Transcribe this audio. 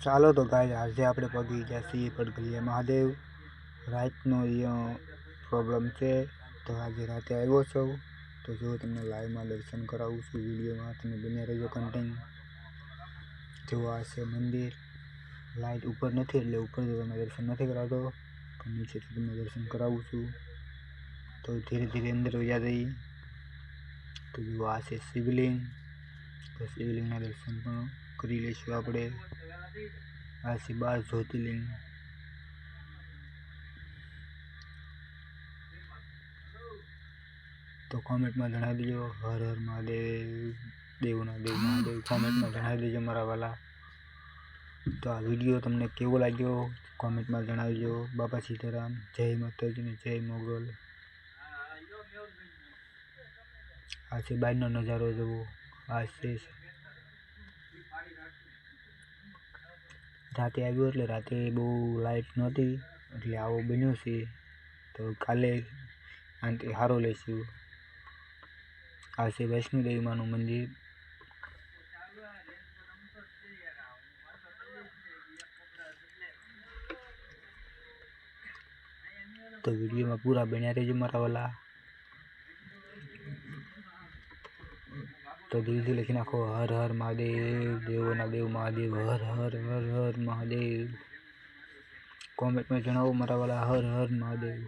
ચાલો તો ગાય આજે આપણે પગી ગયા છીએ પડગલિયા મહાદેવ. રાતનો પ્રોબ્લેમ છે તો આજે રાતે આવ્યો છું. તો જો તમને લાઈવમાં દર્શન કરાવું છું, વિડીયોમાં તમે બન્યા રહેજો કન્ટિન્યુ. જો આ છે મંદિર. લાઇટ ઉપર નથી એટલે ઉપર તો તમે દર્શન નથી કરાવતો, પણ નીચેથી તમને દર્શન કરાવું છું. તો ધીરે ધીરે અંદર વયા જઈએ. તો જો આ છે શિવલિંગ. તો શિવલિંગના દર્શન પણ કરી લઈશું આપણે. આ છે 12 જ્યોતિર્લિંગ. તો કોમેન્ટમાં જણાવી દેજો હર હર મહાદેવ, દેવના દેવ મહાદેવ. કોમેન્ટમાં જણાવી દેજો મારા વાલા. તો આ વિડીયો તમને કેવો લાગ્યો કોમેન્ટમાં જણાવજો. બાપા સીતારામ, જય માતાજી ને જય મોગલ. આ છે બહારનો નજારો જુઓ. આ છે રાતે આવ્યો એટલે રાતે બહુ લાઇટ નહોતી એટલે આવો બન્યો છે. તો કાલે આંતે સારો લઈશું. આ છે વૈષ્ણોદેવી માનું મંદિર. તો વિડીયોમાં પૂરા બન્યા રહેજો મારા વાલા. તો દિલથી લખી નાખો હર હર મહાદેવ, દેવોના દેવ મહાદેવ, હર હર હર હર મહાદેવ. કોમેન્ટમાં જણાવો મારા વાલા હર હર મહાદેવ.